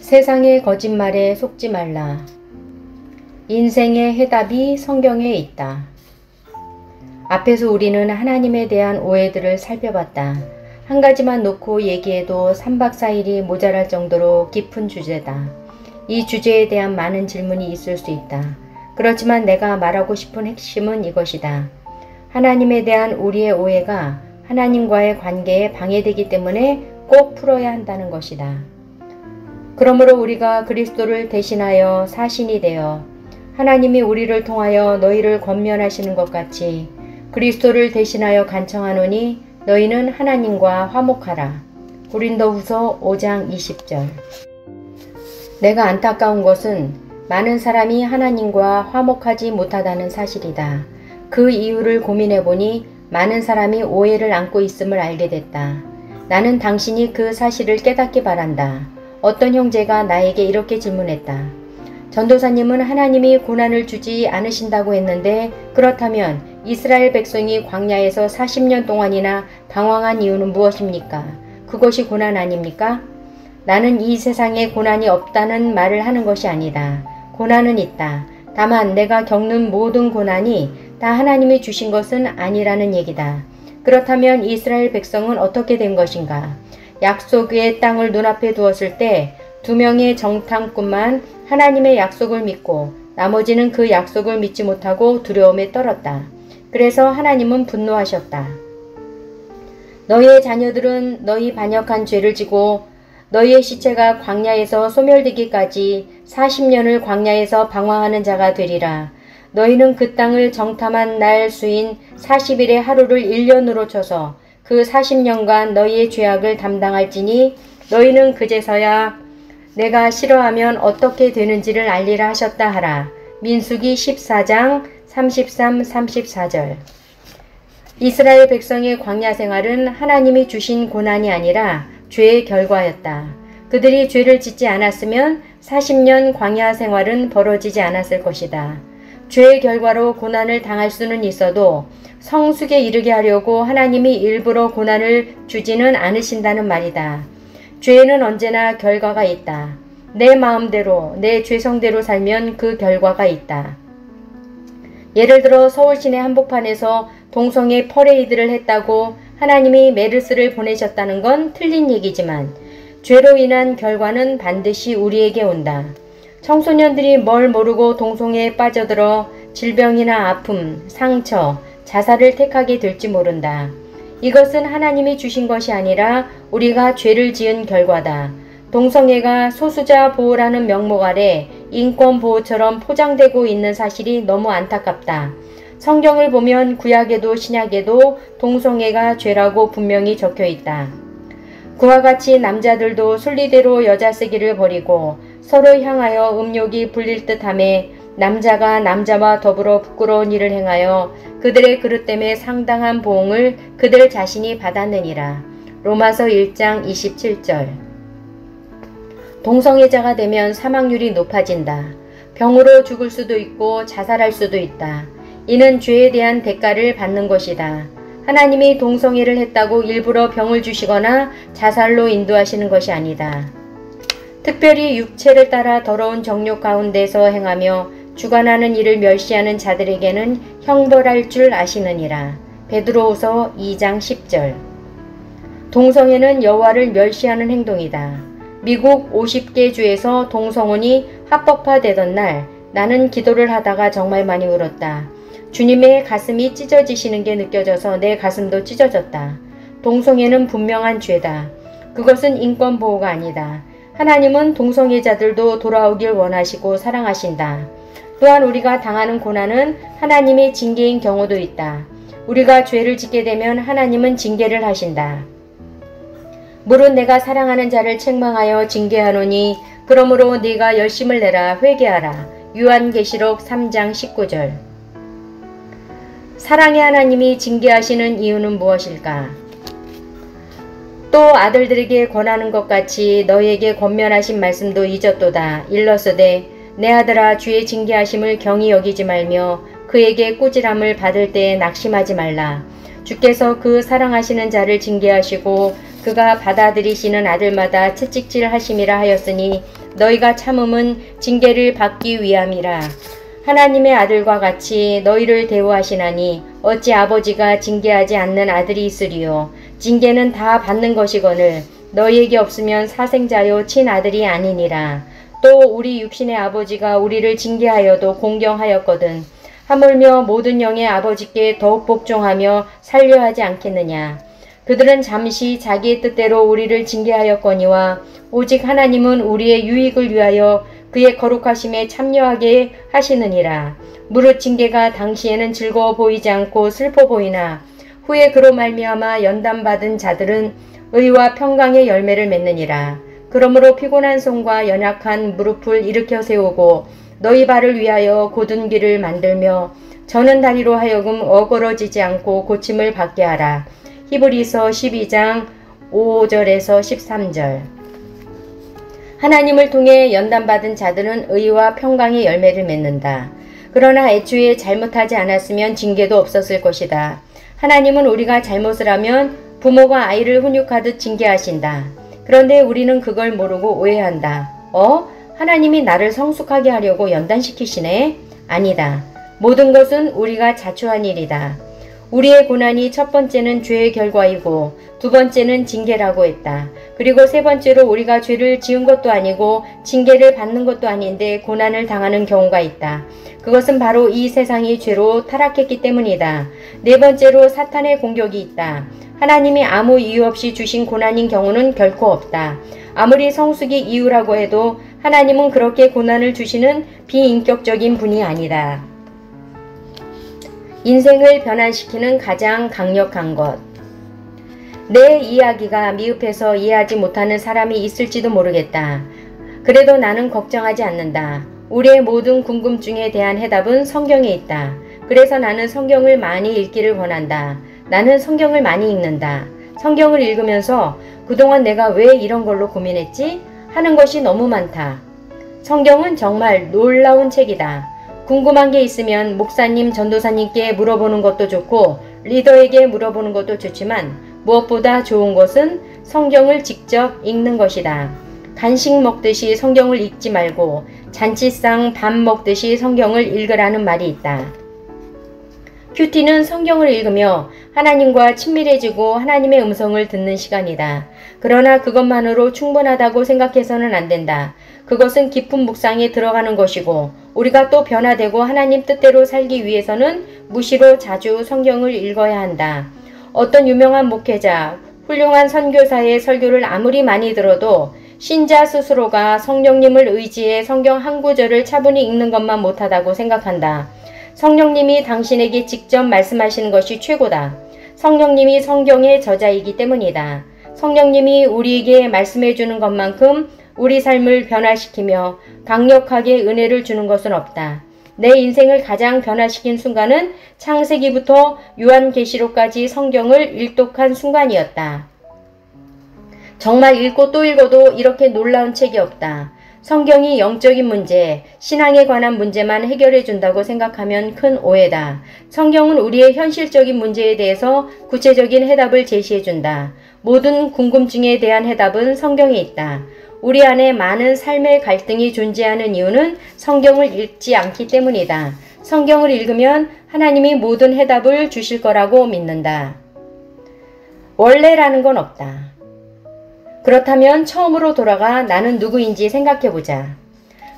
세상의 거짓말에 속지 말라. 인생의 해답이 성경에 있다. 앞에서 우리는 하나님에 대한 오해들을 살펴봤다. 한 가지만 놓고 얘기해도 3박 4일이 모자랄 정도로 깊은 주제다. 이 주제에 대한 많은 질문이 있을 수 있다. 그렇지만 내가 말하고 싶은 핵심은 이것이다. 하나님에 대한 우리의 오해가 하나님과의 관계에 방해되기 때문에 꼭 풀어야 한다는 것이다. 그러므로 우리가 그리스도를 대신하여 사신이 되어 하나님이 우리를 통하여 너희를 권면하시는 것 같이 그리스도를 대신하여 간청하노니 너희는 하나님과 화목하라. 고린도후서 5장 20절. 내가 안타까운 것은 많은 사람이 하나님과 화목하지 못하다는 사실이다. 그 이유를 고민해보니 많은 사람이 오해를 안고 있음을 알게 됐다. 나는 당신이 그 사실을 깨닫기 바란다. 어떤 형제가 나에게 이렇게 질문했다. 전도사님은 하나님이 고난을 주지 않으신다고 했는데 그렇다면 이스라엘 백성이 광야에서 40년 동안이나 방황한 이유는 무엇입니까? 그것이 고난 아닙니까? 나는 이 세상에 고난이 없다는 말을 하는 것이 아니다. 고난은 있다. 다만 내가 겪는 모든 고난이 다 하나님이 주신 것은 아니라는 얘기다. 그렇다면 이스라엘 백성은 어떻게 된 것인가? 약속의 땅을 눈앞에 두었을 때 2명의 정탐꾼만 하나님의 약속을 믿고 나머지는 그 약속을 믿지 못하고 두려움에 떨었다. 그래서 하나님은 분노하셨다. 너희의 자녀들은 너희 반역한 죄를 지고 너희의 시체가 광야에서 소멸되기까지 40년을 광야에서 방황하는 자가 되리라. 너희는 그 땅을 정탐한 날 수인 40일의 하루를 1년으로 쳐서 그 40년간 너희의 죄악을 담당할지니 너희는 그제서야 내가 싫어하면 어떻게 되는지를 알리라 하셨다 하라. 민수기 14장 33-34절. 이스라엘 백성의 광야 생활은 하나님이 주신 고난이 아니라 죄의 결과였다. 그들이 죄를 짓지 않았으면 40년 광야 생활은 벌어지지 않았을 것이다. 죄의 결과로 고난을 당할 수는 있어도 성숙에 이르게 하려고 하나님이 일부러 고난을 주지는 않으신다는 말이다. 죄에는 언제나 결과가 있다. 내 마음대로, 내 죄성대로 살면 그 결과가 있다. 예를 들어 서울 시내 한복판에서 동성애 퍼레이드를 했다고 하나님이 메르스를 보내셨다는 건 틀린 얘기지만 죄로 인한 결과는 반드시 우리에게 온다. 청소년들이 뭘 모르고 동성애에 빠져들어 질병이나 아픔, 상처, 자살을 택하게 될지 모른다. 이것은 하나님이 주신 것이 아니라 우리가 죄를 지은 결과다. 동성애가 소수자 보호라는 명목 아래 인권 보호처럼 포장되고 있는 사실이 너무 안타깝다. 성경을 보면 구약에도 신약에도 동성애가 죄라고 분명히 적혀 있다. 그와 같이 남자들도 순리대로 여자 쓰기를 버리고 서로 향하여 음욕이 불릴 듯하며 남자가 남자와 더불어 부끄러운 일을 행하여 그들의 그릇 때문에 상당한 보응을 그들 자신이 받았느니라. 로마서 1장 27절. 동성애자가 되면 사망률이 높아진다. 병으로 죽을 수도 있고 자살할 수도 있다. 이는 죄에 대한 대가를 받는 것이다. 하나님이 동성애를 했다고 일부러 병을 주시거나 자살로 인도하시는 것이 아니다. 특별히 육체를 따라 더러운 정욕 가운데서 행하며 주관하는 일을 멸시하는 자들에게는 형벌할 줄 아시느니라. 베드로후서 2장 10절. 동성애는 여호와를 멸시하는 행동이다. 미국 50개 주에서 동성혼이 합법화되던 날 나는 기도를 하다가 정말 많이 울었다. 주님의 가슴이 찢어지시는 게 느껴져서 내 가슴도 찢어졌다. 동성애는 분명한 죄다. 그것은 인권보호가 아니다. 하나님은 동성애자들도 돌아오길 원하시고 사랑하신다. 또한 우리가 당하는 고난은 하나님의 징계인 경우도 있다. 우리가 죄를 짓게 되면 하나님은 징계를 하신다. 물은 내가 사랑하는 자를 책망하여 징계하노니 그러므로 네가 열심을 내라 회개하라. 요한계시록 3장 19절. 사랑의 하나님이 징계하시는 이유는 무엇일까? 또 아들들에게 권하는 것 같이 너희에게 권면하신 말씀도 잊었도다. 일러스되 내 아들아 주의 징계하심을 경히 여기지 말며 그에게 꾸지람을 받을 때에 낙심하지 말라. 주께서 그 사랑하시는 자를 징계하시고 그가 받아들이시는 아들마다 채찍질 하심이라 하였으니 너희가 참음은 징계를 받기 위함이라. 하나님의 아들과 같이 너희를 대우하시나니 어찌 아버지가 징계하지 않는 아들이 있으리요. 징계는 다 받는 것이거늘 너희에게 없으면 사생자요 친아들이 아니니라. 또 우리 육신의 아버지가 우리를 징계하여도 공경하였거든 하물며 모든 영의 아버지께 더욱 복종하며 살려 하지 않겠느냐. 그들은 잠시 자기의 뜻대로 우리를 징계하였거니와 오직 하나님은 우리의 유익을 위하여 그의 거룩하심에 참여하게 하시느니라. 무릇 징계가 당시에는 즐거워 보이지 않고 슬퍼 보이나 후에 그로 말미암아 연단받은 자들은 의와 평강의 열매를 맺느니라. 그러므로 피곤한 손과 연약한 무릎을 일으켜 세우고 너희 발을 위하여 곧은 길을 만들며 저는 다리로 하여금 어그러지지 않고 고침을 받게 하라. 히브리서 12장 5절에서 13절. 하나님을 통해 연단받은 자들은 의와 평강의 열매를 맺는다. 그러나 애초에 잘못하지 않았으면 징계도 없었을 것이다. 하나님은 우리가 잘못을 하면 부모가 아이를 훈육하듯 징계하신다. 그런데 우리는 그걸 모르고 오해한다. 하나님이 나를 성숙하게 하려고 연단시키시네? 아니다. 모든 것은 우리가 자초한 일이다. 우리의 고난이 첫 번째는 죄의 결과이고 두 번째는 징계라고 했다. 그리고 세 번째로 우리가 죄를 지은 것도 아니고 징계를 받는 것도 아닌데 고난을 당하는 경우가 있다. 그것은 바로 이 세상이 죄로 타락했기 때문이다. 네 번째로 사탄의 공격이 있다. 하나님이 아무 이유 없이 주신 고난인 경우는 결코 없다. 아무리 성숙이 이유라고 해도 하나님은 그렇게 고난을 주시는 비인격적인 분이 아니다. 인생을 변환시키는 가장 강력한 것. 내 이야기가 미흡해서 이해하지 못하는 사람이 있을지도 모르겠다. 그래도 나는 걱정하지 않는다. 우리의 모든 궁금증에 대한 해답은 성경에 있다. 그래서 나는 성경을 많이 읽기를 권한다. 나는 성경을 많이 읽는다. 성경을 읽으면서 그동안 내가 왜 이런 걸로 고민했지? 하는 것이 너무 많다. 성경은 정말 놀라운 책이다. 궁금한 게 있으면 목사님, 전도사님께 물어보는 것도 좋고 리더에게 물어보는 것도 좋지만 무엇보다 좋은 것은 성경을 직접 읽는 것이다. 간식 먹듯이 성경을 읽지 말고 잔치상 밥 먹듯이 성경을 읽으라는 말이 있다. 큐티는 성경을 읽으며 하나님과 친밀해지고 하나님의 음성을 듣는 시간이다. 그러나 그것만으로 충분하다고 생각해서는 안 된다. 그것은 깊은 묵상에 들어가는 것이고 우리가 또 변화되고 하나님 뜻대로 살기 위해서는 무시로 자주 성경을 읽어야 한다. 어떤 유명한 목회자, 훌륭한 선교사의 설교를 아무리 많이 들어도 신자 스스로가 성령님을 의지해 성경 한 구절을 차분히 읽는 것만 못하다고 생각한다. 성령님이 당신에게 직접 말씀하시는 것이 최고다. 성령님이 성경의 저자이기 때문이다. 성령님이 우리에게 말씀해 주는 것만큼 우리 삶을 변화시키며 강력하게 은혜를 주는 것은 없다. 내 인생을 가장 변화시킨 순간은 창세기부터 요한계시록까지 성경을 일독한 순간이었다. 정말 읽고 또 읽어도 이렇게 놀라운 책이 없다. 성경이 영적인 문제, 신앙에 관한 문제만 해결해 준다고 생각하면 큰 오해다. 성경은 우리의 현실적인 문제에 대해서 구체적인 해답을 제시해 준다. 모든 궁금증에 대한 해답은 성경에 있다. 우리 안에 많은 삶의 갈등이 존재하는 이유는 성경을 읽지 않기 때문이다. 성경을 읽으면 하나님이 모든 해답을 주실 거라고 믿는다. 원래라는 건 없다. 그렇다면 처음으로 돌아가 나는 누구인지 생각해보자.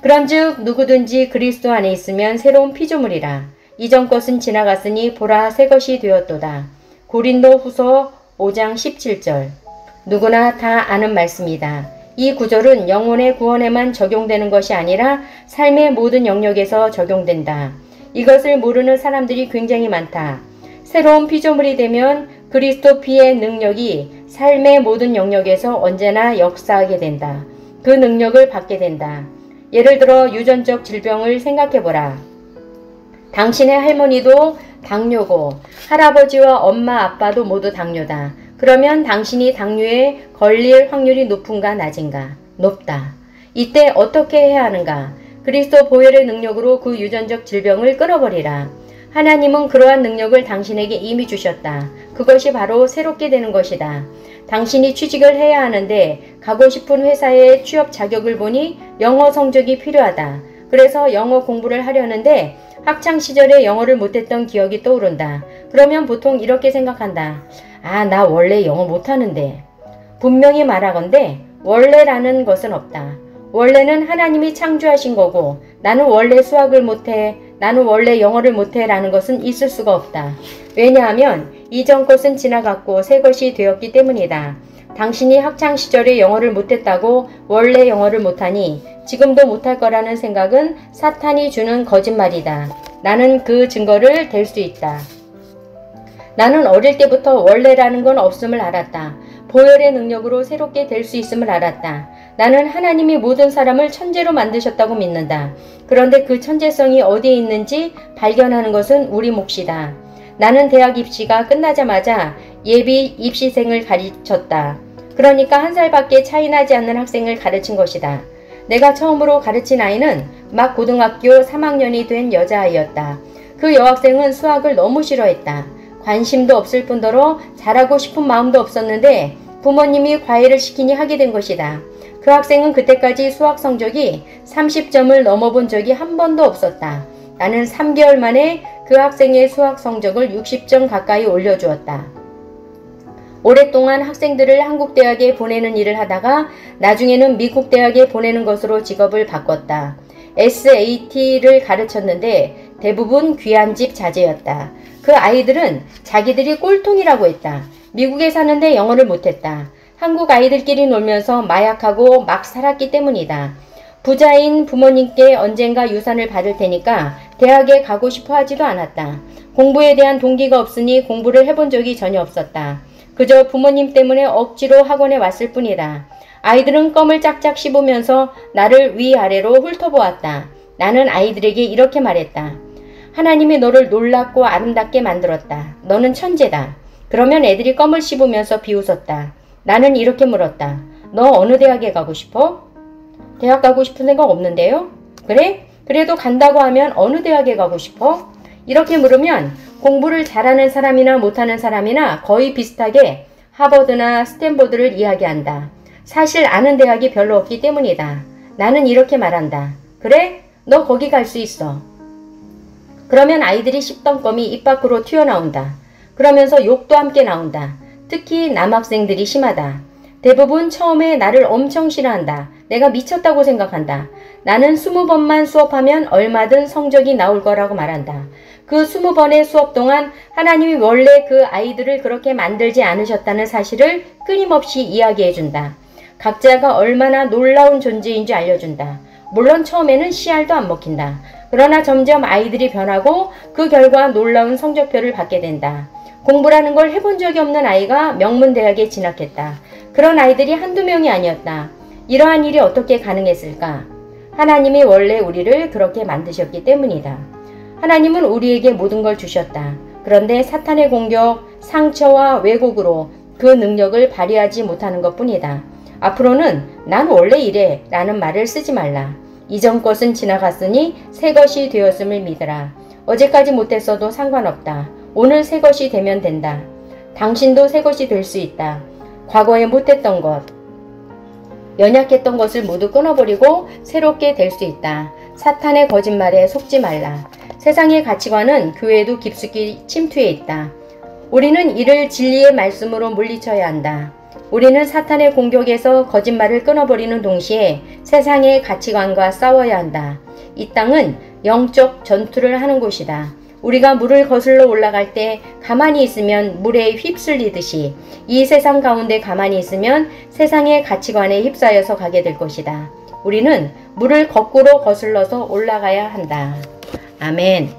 그런즉 누구든지 그리스도 안에 있으면 새로운 피조물이라. 이전 것은 지나갔으니 보라 새 것이 되었도다. 고린도 후서 5장 17절. 누구나 다 아는 말씀이다. 이 구절은 영혼의 구원에만 적용되는 것이 아니라 삶의 모든 영역에서 적용된다. 이것을 모르는 사람들이 굉장히 많다. 새로운 피조물이 되면 그리스도 피의 능력이 삶의 모든 영역에서 언제나 역사하게 된다. 그 능력을 받게 된다. 예를 들어 유전적 질병을 생각해보라. 당신의 할머니도 당뇨고 할아버지와 엄마 아빠도 모두 당뇨다. 그러면 당신이 당뇨에 걸릴 확률이 높은가 낮은가? 높다. 이때 어떻게 해야 하는가? 그리스도 보혈의 능력으로 그 유전적 질병을 끊어버리라. 하나님은 그러한 능력을 당신에게 이미 주셨다. 그것이 바로 새롭게 되는 것이다. 당신이 취직을 해야 하는데 가고 싶은 회사의 취업 자격을 보니 영어 성적이 필요하다. 그래서 영어 공부를 하려는데 학창시절에 영어를 못했던 기억이 떠오른다. 그러면 보통 이렇게 생각한다. 아, 나 원래 영어 못하는데. 분명히 말하건대 원래라는 것은 없다. 원래는 하나님이 창조하신 거고 나는 원래 수학을 못해, 나는 원래 영어를 못해 라는 것은 있을 수가 없다. 왜냐하면 이전 것은 지나갔고 새 것이 되었기 때문이다. 당신이 학창시절에 영어를 못했다고 원래 영어를 못하니 지금도 못할 거라는 생각은 사탄이 주는 거짓말이다. 나는 그 증거를 댈 수 있다. 나는 어릴 때부터 원래라는 건 없음을 알았다. 보혈의 능력으로 새롭게 될 수 있음을 알았다. 나는 하나님이 모든 사람을 천재로 만드셨다고 믿는다. 그런데 그 천재성이 어디에 있는지 발견하는 것은 우리 몫이다. 나는 대학 입시가 끝나자마자 예비 입시생을 가르쳤다. 그러니까 1살밖에 차이 나지 않는 학생을 가르친 것이다. 내가 처음으로 가르친 아이는 막 고등학교 3학년이 된 여자아이였다. 그 여학생은 수학을 너무 싫어했다. 관심도 없을 뿐더러 잘하고 싶은 마음도 없었는데 부모님이 과외를 시키니 하게 된 것이다. 그 학생은 그때까지 수학 성적이 30점을 넘어본 적이 한 번도 없었다. 나는 3개월 만에 그 학생의 수학 성적을 60점 가까이 올려주었다. 오랫동안 학생들을 한국 대학에 보내는 일을 하다가 나중에는 미국 대학에 보내는 것으로 직업을 바꿨다. SAT를 가르쳤는데 대부분 귀한 집 자제였다. 그 아이들은 자기들이 꼴통이라고 했다. 미국에 사는데 영어를 못했다. 한국 아이들끼리 놀면서 마약하고 막 살았기 때문이다. 부자인 부모님께 언젠가 유산을 받을 테니까 대학에 가고 싶어 하지도 않았다. 공부에 대한 동기가 없으니 공부를 해본 적이 전혀 없었다. 그저 부모님 때문에 억지로 학원에 왔을 뿐이다. 아이들은 껌을 짝짝 씹으면서 나를 위아래로 훑어보았다. 나는 아이들에게 이렇게 말했다. 하나님이 너를 놀랍고 아름답게 만들었다. 너는 천재다. 그러면 애들이 껌을 씹으면서 비웃었다. 나는 이렇게 물었다. 너 어느 대학에 가고 싶어? 대학 가고 싶은 생각 없는데요? 그래? 그래도 간다고 하면 어느 대학에 가고 싶어? 이렇게 물으면 공부를 잘하는 사람이나 못하는 사람이나 거의 비슷하게 하버드나 스탠포드를 이야기한다. 사실 아는 대학이 별로 없기 때문이다. 나는 이렇게 말한다. 그래? 너 거기 갈 수 있어. 그러면 아이들이 씹던 껌이 입 밖으로 튀어나온다. 그러면서 욕도 함께 나온다. 특히 남학생들이 심하다. 대부분 처음에 나를 엄청 싫어한다. 내가 미쳤다고 생각한다. 나는 20번만 수업하면 얼마든 성적이 나올 거라고 말한다. 그 20번의 수업 동안 하나님이 원래 그 아이들을 그렇게 만들지 않으셨다는 사실을 끊임없이 이야기해준다. 각자가 얼마나 놀라운 존재인지 알려준다. 물론 처음에는 씨알도 안 먹힌다. 그러나 점점 아이들이 변하고 그 결과 놀라운 성적표를 받게 된다. 공부라는 걸 해본 적이 없는 아이가 명문대학에 진학했다. 그런 아이들이 한두 명이 아니었다. 이러한 일이 어떻게 가능했을까? 하나님이 원래 우리를 그렇게 만드셨기 때문이다. 하나님은 우리에게 모든 걸 주셨다. 그런데 사탄의 공격, 상처와 왜곡으로 그 능력을 발휘하지 못하는 것뿐이다. 앞으로는 난 원래 이래 라는 말을 쓰지 말라. 이전 것은 지나갔으니 새 것이 되었음을 믿으라. 어제까지 못했어도 상관없다. 오늘 새 것이 되면 된다. 당신도 새 것이 될 수 있다. 과거에 못했던 것, 연약했던 것을 모두 끊어버리고 새롭게 될 수 있다. 사탄의 거짓말에 속지 말라. 세상의 가치관은 교회에도 깊숙이 침투해 있다. 우리는 이를 진리의 말씀으로 물리쳐야 한다. 우리는 사탄의 공격에서 거짓말을 끊어버리는 동시에 세상의 가치관과 싸워야 한다. 이 땅은 영적 전투를 하는 곳이다. 우리가 물을 거슬러 올라갈 때 가만히 있으면 물에 휩쓸리듯이 이 세상 가운데 가만히 있으면 세상의 가치관에 휩싸여서 가게 될 것이다. 우리는 물을 거꾸로 거슬러서 올라가야 한다. 아멘.